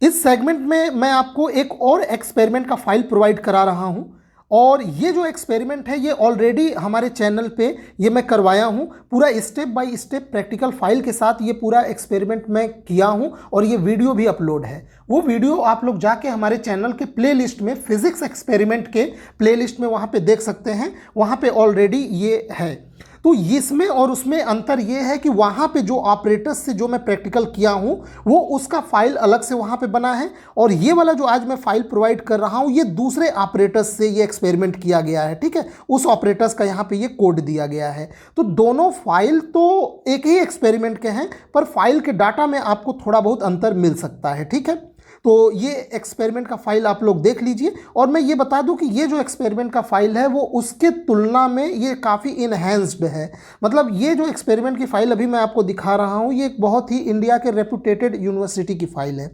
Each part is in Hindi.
इस सेगमेंट में मैं आपको एक और एक्सपेरिमेंट का फाइल प्रोवाइड करा रहा हूं, और ये जो एक्सपेरिमेंट है ये ऑलरेडी हमारे चैनल पे ये मैं करवाया हूं, पूरा step by step practical file के साथ ये पूरा एक्सपेरिमेंट मैं किया हूं, और ये वीडियो भी अपलोड है। वो वीडियो आप लोग जाके हमारे चैनल के प्लेलिस्ट में, फिजिक्स एक्सपेरिमेंट के प्लेलिस्ट में वहाँ पे देख सकते हैं, वहाँ पे ऑलरेडी ये है। तो इसमें और उसमें अंतर ये है कि वहाँ पे जो ऑपरेटर्स से जो मैं प्रैक्टिकल किया हूँ वो उसका फाइल अलग से वहाँ पे बना है, और ये वाला जो आज मैं फाइल प्रोवाइड कर रहा हूँ ये दूसरे ऑपरेटर्स से ये एक्सपेरिमेंट किया गया है। ठीक है, उस ऑपरेटर्स का यहाँ पे ये कोड दिया गया है। तो दोनों फाइल तो एक ही एक्सपेरिमेंट के हैं, पर फाइल के डाटा में आपको थोड़ा बहुत अंतर मिल सकता है। ठीक है, तो ये एक्सपेरिमेंट का फाइल आप लोग देख लीजिए, और मैं ये बता दूं कि ये जो एक्सपेरिमेंट का फाइल है वो उसके तुलना में ये काफ़ी इनहेंस्ड है। मतलब ये जो एक्सपेरिमेंट की फाइल अभी मैं आपको दिखा रहा हूँ ये एक बहुत ही इंडिया के रेपुटेटेड यूनिवर्सिटी की फाइल है।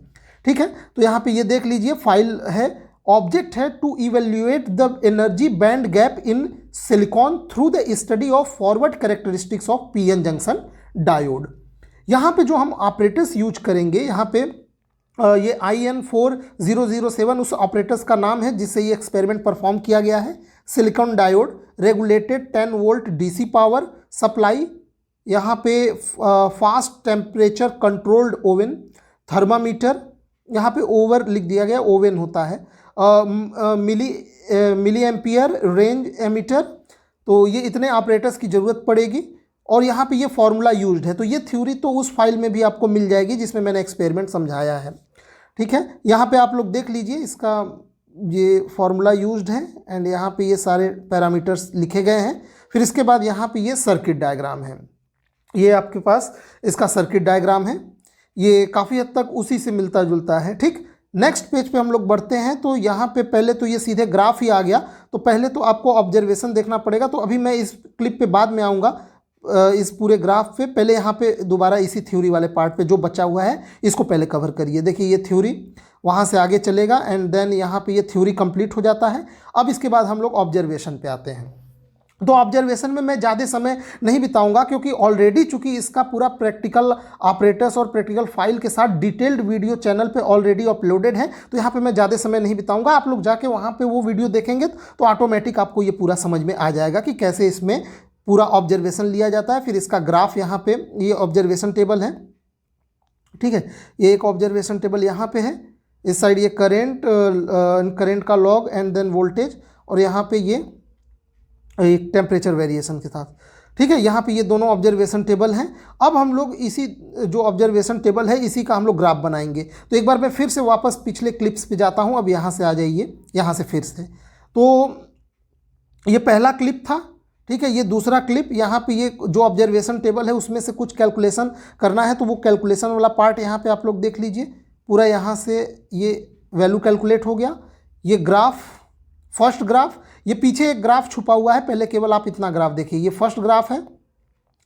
ठीक है, तो यहाँ पे ये देख लीजिए, फाइल है, ऑब्जेक्ट है to evaluate the energy band gap in silicon through the study of forward characteristics of PN junction diode. यहाँ पे जो हम ऑपरेटर्स यूज करेंगे, यहाँ पे ये IN4007 उस ऑपरेटर्स का नाम है जिससे ये एक्सपेरिमेंट परफॉर्म किया गया है। Silicon diode, regulated 10 volt DC power supply, यहाँ पे fast temperature controlled oven, thermometer, यहाँ पे ओवर लिख दिया गया, ओवन होता है, मिली एम्पियर रेंज एमीटर। तो ये इतने ऑपरेटर्स की ज़रूरत पड़ेगी, और यहाँ पे ये फॉर्मूला यूज्ड है। तो ये थ्योरी तो उस फाइल में भी आपको मिल जाएगी जिसमें मैंने एक्सपेरिमेंट समझाया है। ठीक है, यहाँ पे आप लोग देख लीजिए, इसका ये फॉर्मूला यूज्ड है, एंड यहाँ पे ये सारे पैरामीटर्स लिखे गए हैं। फिर इसके बाद यहाँ पे ये सर्किट डायग्राम है, ये आपके पास इसका सर्किट डायग्राम है, ये काफ़ी हद तक उसी से मिलता जुलता है। ठीक, नेक्स्ट पेज पे हम लोग बढ़ते हैं। तो यहाँ पे पहले तो ये सीधे ग्राफ ही आ गया, तो पहले तो आपको ऑब्जर्वेशन देखना पड़ेगा। तो अभी मैं इस क्लिप पे बाद में आऊँगा, इस पूरे ग्राफ पे पहले यहाँ पे दोबारा इसी थ्योरी वाले पार्ट पे जो बचा हुआ है इसको पहले कवर करिए। देखिए ये थ्योरी वहाँ से आगे चलेगा, एंड देन यहाँ पे ये थ्योरी कंप्लीट हो जाता है। अब इसके बाद हम लोग ऑब्जर्वेशन पे आते हैं। तो ऑब्जर्वेशन में मैं ज़्यादा समय नहीं बिताऊंगा, क्योंकि ऑलरेडी चूंकि इसका पूरा प्रैक्टिकल ऑपरेटर्स और प्रैक्टिकल फाइल के साथ डिटेल्ड वीडियो चैनल पे ऑलरेडी अपलोडेड है, तो यहाँ पे मैं ज़्यादा समय नहीं बिताऊंगा। आप लोग जाके वहाँ पे वो वीडियो देखेंगे तो ऑटोमेटिक आपको ये पूरा समझ में आ जाएगा कि कैसे इसमें पूरा ऑब्जर्वेशन लिया जाता है। फिर इसका ग्राफ यहाँ पे, ये ऑब्जर्वेशन टेबल है। ठीक है, ये एक ऑब्जर्वेशन टेबल यहाँ पे है, इस साइड ये करंट का लॉग एंड देन वोल्टेज, और यहाँ पे ये एक टेम्परेचर वेरिएशन के साथ। ठीक है, यहाँ पे ये दोनों ऑब्जर्वेशन टेबल हैं। अब हम लोग इसी जो ऑब्जर्वेशन टेबल है इसी का हम लोग ग्राफ बनाएंगे। तो एक बार मैं फिर से वापस पिछले क्लिप्स पे जाता हूँ। अब यहाँ से आ जाइए, यहाँ से फिर से, तो ये पहला क्लिप था। ठीक है, ये दूसरा क्लिप, यहाँ पे ये जो ऑब्जर्वेशन टेबल है उसमें से कुछ कैलकुलेशन करना है, तो वो कैलकुलेशन वाला पार्ट यहाँ पे आप लोग देख लीजिए। पूरा यहाँ से ये वैल्यू कैलकुलेट हो गया। ये ग्राफ, फर्स्ट ग्राफ, ये पीछे एक ग्राफ छुपा हुआ है, पहले केवल आप इतना ग्राफ देखिए, ये फर्स्ट ग्राफ है।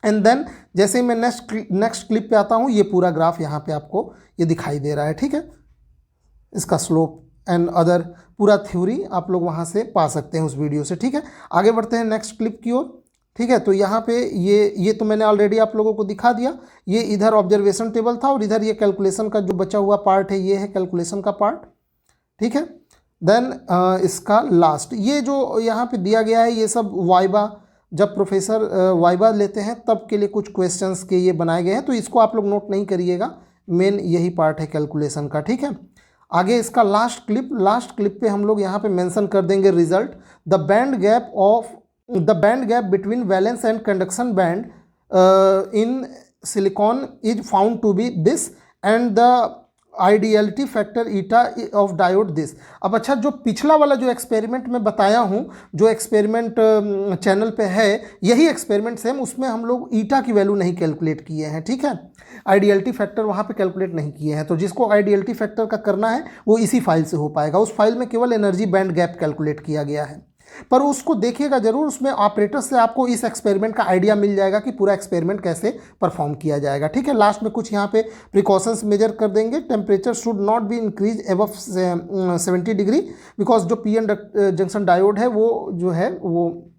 एंड देन जैसे ही मैं नेक्स्ट क्लिप पे आता हूँ ये पूरा ग्राफ यहाँ पे आपको ये दिखाई दे रहा है। ठीक है, इसका स्लोप एंड अदर पूरा थ्योरी आप लोग वहाँ से पा सकते हैं उस वीडियो से। ठीक है, आगे बढ़ते हैं नेक्स्ट क्लिप की ओर। ठीक है, तो यहाँ पे ये तो मैंने ऑलरेडी आप लोगों को दिखा दिया। ये इधर ऑब्जर्वेशन टेबल था, और इधर ये कैलकुलेशन का जो बचा हुआ पार्ट है ये है कैलकुलेशन का पार्ट। ठीक है, देन इसका लास्ट, ये जो यहाँ पे दिया गया है ये सब वाइबा, जब प्रोफेसर वाइबा लेते हैं तब के लिए कुछ क्वेश्चंस के ये बनाए गए हैं, तो इसको आप लोग नोट नहीं करिएगा, मेन यही पार्ट है कैलकुलेशन का। ठीक है, आगे इसका लास्ट क्लिप पे हम लोग यहाँ पे मेंशन कर देंगे result. The band gap between valence and conduction band in silicon is found to be this, and the ideality factor eta of diode this. अब अच्छा, जो पिछला वाला जो एक्सपेरिमेंट मैं बताया हूँ, जो एक्सपेरिमेंट चैनल पे है, यही एक्सपेरिमेंट सेम, उसमें हम लोग ईटा की वैल्यू नहीं कैलकुलेट किए हैं। ठीक है, आइडियलिटी फैक्टर वहाँ पे कैलकुलेट नहीं किए हैं। तो जिसको आइडियलिटी फैक्टर का करना है वो इसी फाइल से हो पाएगा। उस फाइल में केवल एनर्जी बैंड गैप कैलकुलेट किया गया है, पर उसको देखिएगा जरूर, उसमें ऑपरेटर से आपको इस एक्सपेरिमेंट का आइडिया मिल जाएगा कि पूरा एक्सपेरिमेंट कैसे परफॉर्म किया जाएगा। ठीक है, लास्ट में कुछ यहाँ पे प्रिकॉशंस मेजर कर देंगे। Temperature should not be increase above 70 degree, because जो पीएन जंक्शन डायोड है वो जो है वो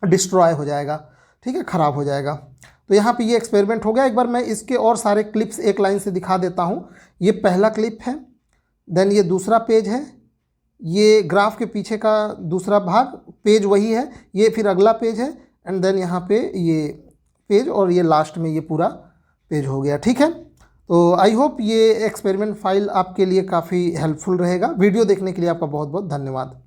डिस्ट्रॉय हो जाएगा। ठीक है, ख़राब हो जाएगा। तो यहाँ पे ये एक्सपेरिमेंट हो गया। एक बार मैं इसके और सारे क्लिप्स एक लाइन से दिखा देता हूँ। ये पहला क्लिप है, देन ये दूसरा पेज है, ये ग्राफ के पीछे का दूसरा भाग, पेज वही है, ये फिर अगला पेज है, एंड देन यहाँ पे ये पेज, और ये लास्ट में ये पूरा पेज हो गया। ठीक है, तो आई होप ये एक्सपेरिमेंट फाइल आपके लिए काफ़ी हेल्पफुल रहेगा। वीडियो देखने के लिए आपका बहुत बहुत धन्यवाद।